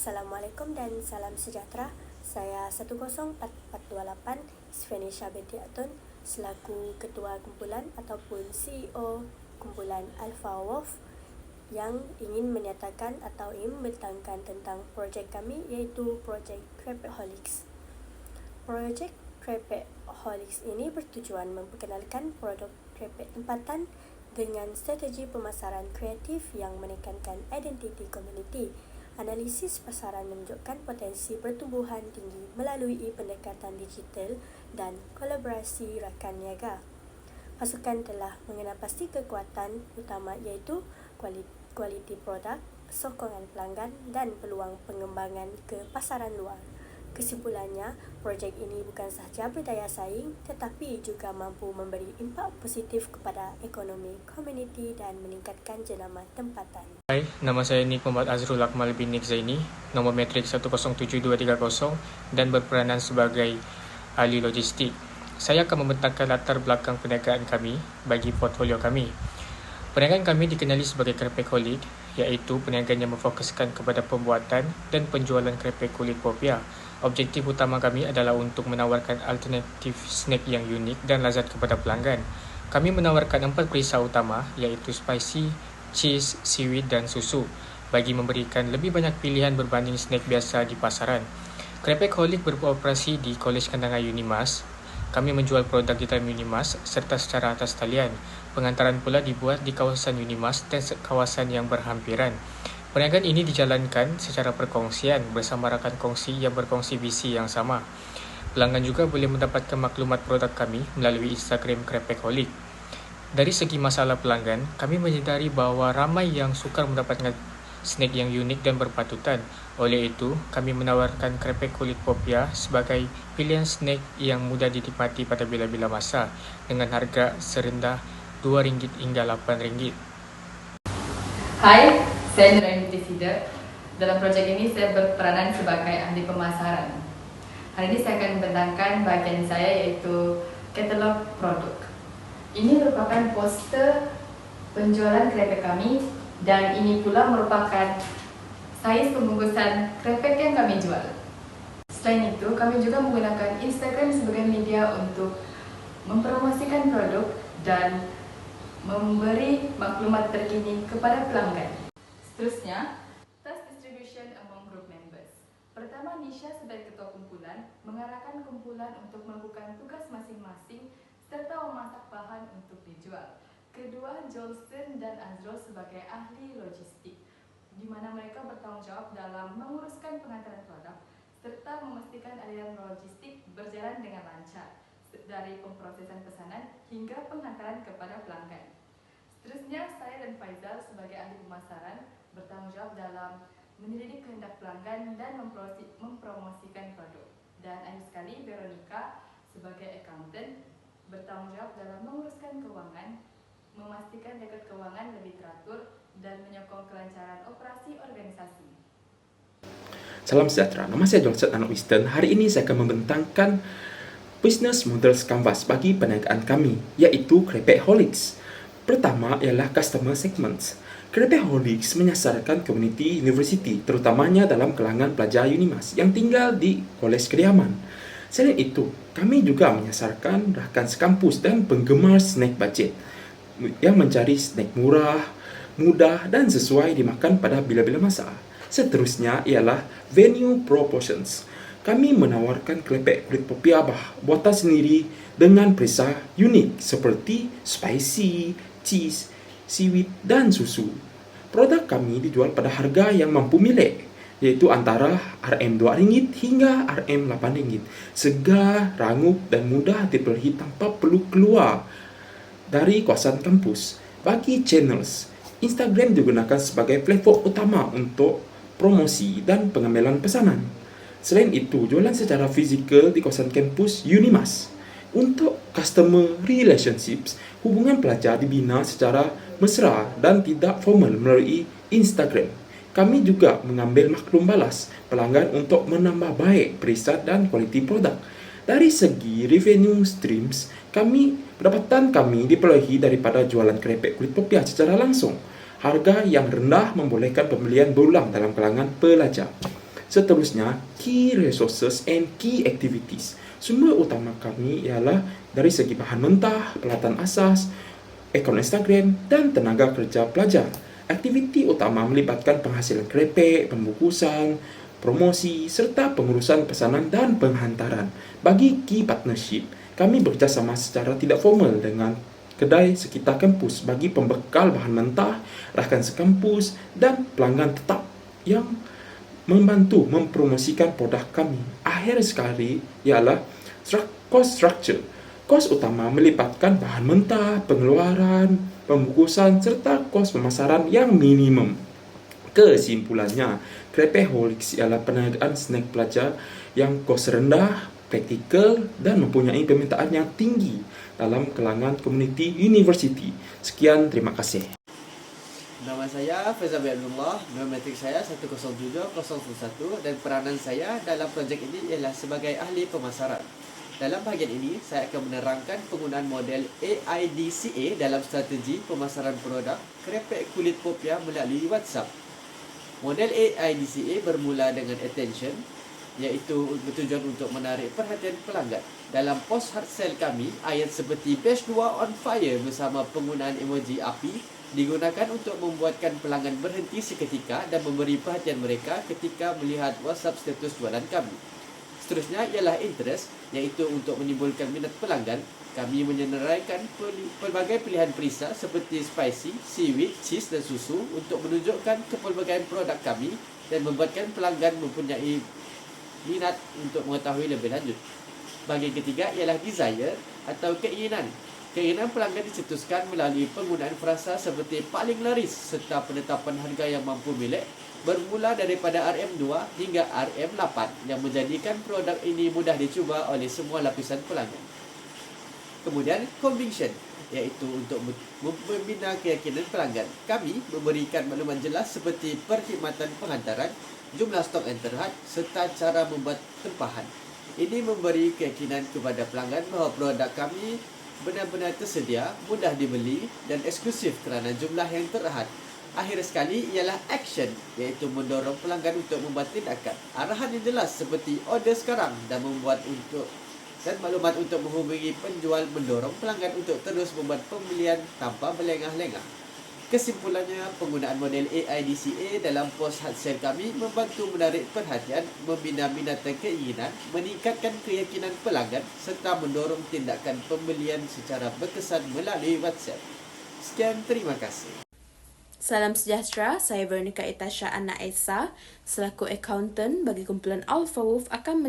Assalamualaikum dan salam sejahtera. Saya 104428 Svenisha binti Atun selaku Ketua Kumpulan ataupun CEO Kumpulan Alpha Wolf yang ingin menyatakan atau ingin membentangkan tentang projek kami iaitu projek Crepeholics. Projek Crepeholics ini bertujuan memperkenalkan produk krepek tempatan dengan strategi pemasaran kreatif yang menekankan identiti komuniti. Analisis pasaran menunjukkan potensi pertumbuhan tinggi melalui pendekatan digital dan kolaborasi rakan niaga. Pasukan telah mengenal pasti kekuatan utama iaitu kualiti produk, sokongan pelanggan dan peluang pengembangan ke pasaran luar. Kesimpulannya, projek ini bukan sahaja berdaya saing tetapi juga mampu memberi impak positif kepada ekonomi komuniti dan meningkatkan jenama tempatan. Hai, nama saya Nik Muhammad Azrul Akmal bin Nik Zaini, nombor metrik 107230 dan berperanan sebagai ahli logistik. Saya akan membentangkan latar belakang perniagaan kami bagi portfolio kami. Perniagaan kami dikenali sebagai Crepeholic, iaitu perniagaan yang memfokuskan kepada pembuatan dan penjualan krepek kulit popia. Objektif utama kami adalah untuk menawarkan alternatif snack yang unik dan lazat kepada pelanggan. Kami menawarkan 4 perisau utama iaitu spicy, cheese, seaweed dan susu bagi memberikan lebih banyak pilihan berbanding snack biasa di pasaran. Crepeholic beroperasi di Kolej Kendangan Unimas. Kami menjual produk di dalam Unimas serta secara atas talian. Pengantaran pula dibuat di kawasan Unimas dan kawasan yang berhampiran. Perniagaan ini dijalankan secara perkongsian bersama rakan kongsi yang berkongsi visi yang sama. Pelanggan juga boleh mendapatkan maklumat produk kami melalui Instagram Crepeholic. Dari segi masalah pelanggan, kami menyedari bahawa ramai yang sukar mendapatkan snack yang unik dan berpatutan. Oleh itu, kami menawarkan krepek kulit popia sebagai pilihan snack yang mudah dinikmati pada bila-bila masa dengan harga serendah RM2 hingga RM8. Hai, saya Nuraini Tisida. Dalam projek ini saya berperanan sebagai ahli pemasaran. Hari ini saya akan membentangkan bagian saya iaitu katalog produk. Ini merupakan poster penjualan krepek kami dan ini pula merupakan saiz pembungkusan krepek yang kami jual. Selain itu, kami juga menggunakan Instagram sebagai media untuk mempromosikan produk dan memberi maklumat terkini kepada pelanggan. Seterusnya, task distribution among group members. Pertama, Nisha sebagai ketua kumpulan mengarahkan kumpulan untuk melakukan tugas masing-masing serta memasak bahan untuk dijual. Kedua, Jolson dan Azrul sebagai ahli logistik, di mana mereka bertanggung jawab dalam menguruskan pengantaran produk serta memastikan aliran logistik berjalan dengan lancar dari pemprosesan pesanan hingga pengantaran kepada pelanggan. Seterusnya, saya dan Faizal sebagai ahli pemasaran bertanggung jawab dalam menyelidik kehendak pelanggan dan mempromosikan produk. Dan akhir sekali, Veronica sebagai accountant bertanggung jawab dalam menguruskan keuangan, memastikan rekod keuangan lebih teratur, dan menyokong kelancaran operasi organisasi. Salam sejahtera, nama saya Johnson Anak Winston. Hari ini saya akan membentangkan business models canvas bagi perniagaan kami, iaitu Crepeholics. Pertama ialah customer segments. Crepeholics menyasarkan komuniti universiti, terutamanya dalam kalangan pelajar Unimas yang tinggal di Kolej Kediaman. Selain itu, kami juga menyasarkan rakan sekampus dan penggemar snack budget yang mencari snack murah, mudah dan sesuai dimakan pada bila-bila masa. Seterusnya ialah venue proportions. Kami menawarkan krepek kulit popia buatan sendiri dengan perisa unik seperti spicy, cheese, seaweed dan susu. Produk kami dijual pada harga yang mampu milik, iaitu antara RM2 hingga RM8. Segar, rangup dan mudah diperolehi tanpa perlu keluar dari kawasan kampus. Bagi channels, Instagram digunakan sebagai platform utama untuk promosi dan pengambilan pesanan. Selain itu, jualan secara fizikal di kawasan kampus Unimas. Untuk customer relationships, hubungan pelajar dibina secara mesra dan tidak formal melalui Instagram. Kami juga mengambil maklum balas pelanggan untuk menambah baik perisai dan kualiti produk. Dari segi revenue streams, pendapatan kami diperolehi daripada jualan krepek kulit popia secara langsung. Harga yang rendah membolehkan pembelian berulang dalam kalangan pelajar. Seterusnya, key resources and key activities. Sumber utama kami ialah dari segi bahan mentah, peralatan asas, akaun Instagram, dan tenaga kerja pelajar. Aktiviti utama melibatkan penghasilan krepek, pembungkusan, promosi, serta pengurusan pesanan dan penghantaran. Bagi key partnership, kami bekerjasama secara tidak formal dengan kedai sekitar kampus bagi pembekal bahan mentah, rakan sekampus, dan pelanggan tetap yang membantu mempromosikan produk kami. Akhir sekali ialah cost structure. Kos utama melibatkan bahan mentah, pengeluaran, pembungkusan, serta kos pemasaran yang minimum. Kesimpulannya, Crepeholics ialah perniagaan snack pelajar yang kos rendah, praktikal, dan mempunyai permintaan yang tinggi dalam kalangan komuniti universiti. Sekian, terima kasih. Nama saya Faizal Abdullah, biometrik saya 10701 dan peranan saya dalam projek ini ialah sebagai ahli pemasaran. Dalam bahagian ini, saya akan menerangkan penggunaan model AIDCA dalam strategi pemasaran produk krepek kulit popia melalui WhatsApp. Model AIDCA bermula dengan attention, iaitu bertujuan untuk menarik perhatian pelanggan. Dalam post hard sell kami, ayat seperti batch 2 on fire bersama penggunaan emoji api digunakan untuk membuatkan pelanggan berhenti seketika dan memberi perhatian mereka ketika melihat WhatsApp status jualan kami. Seterusnya ialah interest, iaitu untuk menimbulkan minat pelanggan. Kami menyenaraikan pelbagai pilihan perisa seperti spicy, seaweed, cheese dan susu untuk menunjukkan kepelbagaian produk kami dan membuatkan pelanggan mempunyai minat untuk mengetahui lebih lanjut. Bahagian ketiga ialah desire atau keinginan. Keinginan pelanggan dicetuskan melalui penggunaan frasa seperti paling laris serta penetapan harga yang mampu milik bermula daripada RM2 hingga RM8 yang menjadikan produk ini mudah dicuba oleh semua lapisan pelanggan. Kemudian conviction, iaitu untuk membina keyakinan pelanggan. Kami memberikan makluman jelas seperti perkhidmatan penghantaran, jumlah stok yang terhad serta cara membuat tempahan. Ini memberi keyakinan kepada pelanggan bahawa produk kami benar-benar tersedia, mudah dibeli dan eksklusif kerana jumlah yang terhad. Akhir sekali ialah action, iaitu mendorong pelanggan untuk membuat tindakan. Arahan yang jelas seperti order sekarang dan maklumat untuk menghubungi penjual mendorong pelanggan untuk terus membuat pembelian tanpa berlengah-lengah. Kesimpulannya, penggunaan model AIDCA dalam post hard sell kami membantu menarik perhatian, membina minat dan keinginan, meningkatkan keyakinan pelanggan serta mendorong tindakan pembelian secara berkesan melalui WhatsApp. Sekian, terima kasih. Salam sejahtera, saya Veronica Itasha Anna Esa selaku accountant bagi kumpulan Alpha Wolf akan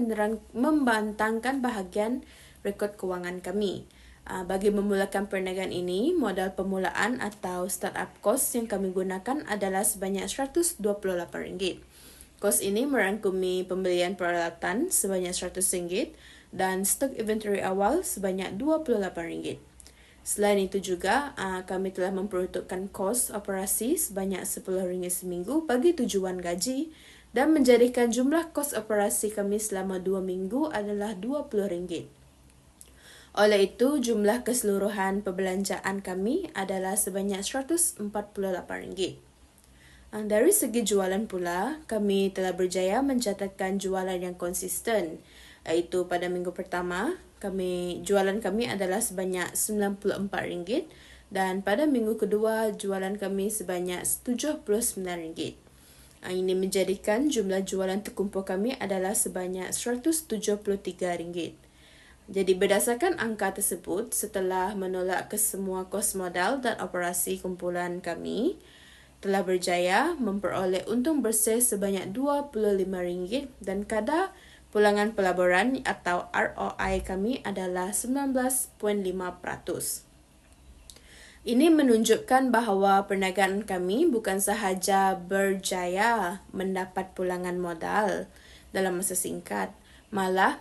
membantangkan bahagian rekod kewangan kami. Bagi memulakan perniagaan ini, modal permulaan atau startup cost yang kami gunakan adalah sebanyak RM128. Kos ini merangkumi pembelian peralatan sebanyak RM100 dan stok inventory awal sebanyak RM28. Selain itu juga, kami telah memperuntukkan kos operasi sebanyak RM10 seminggu bagi tujuan gaji dan menjadikan jumlah kos operasi kami selama 2 minggu adalah RM20. Oleh itu, jumlah keseluruhan perbelanjaan kami adalah sebanyak RM148. Dari segi jualan pula, kami telah berjaya mencatatkan jualan yang konsisten, iaitu pada minggu pertama, jualan kami adalah sebanyak RM94 dan pada minggu kedua, jualan kami sebanyak RM79. Ini menjadikan jumlah jualan terkumpul kami adalah sebanyak RM173. Jadi berdasarkan angka tersebut, setelah menolak kesemua kos modal dan operasi kumpulan kami, telah berjaya memperoleh untung bersih sebanyak RM25 dan kadar pulangan pelaburan atau ROI kami adalah 19.5%. Ini menunjukkan bahawa perniagaan kami bukan sahaja berjaya mendapat pulangan modal dalam masa singkat, malah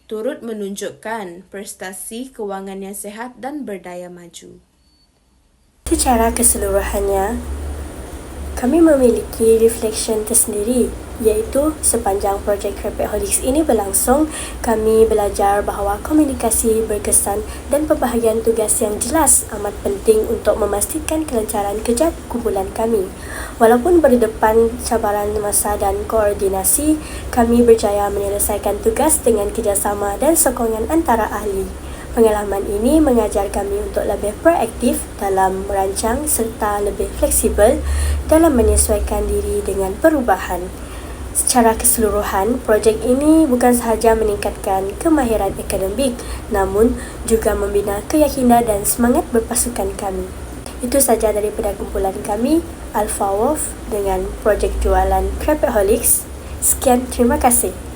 turut menunjukkan prestasi kewangan yang sihat dan berdaya maju. Secara keseluruhannya, kami memiliki reflection tersendiri iaitu sepanjang projek Krepek-Holics ini berlangsung, kami belajar bahawa komunikasi berkesan dan pembahagian tugas yang jelas amat penting untuk memastikan kelancaran kerja kumpulan kami. Walaupun berdepan cabaran masa dan koordinasi, kami berjaya menyelesaikan tugas dengan kerjasama dan sokongan antara ahli. Pengalaman ini mengajar kami untuk lebih proaktif dalam merancang serta lebih fleksibel dalam menyesuaikan diri dengan perubahan. Secara keseluruhan, projek ini bukan sahaja meningkatkan kemahiran akademik, namun juga membina keyakinan dan semangat berpasukan kami. Itu saja daripada kumpulan kami, Alpha Wolf, dengan projek jualan Krepek-Holics. Sekian, terima kasih.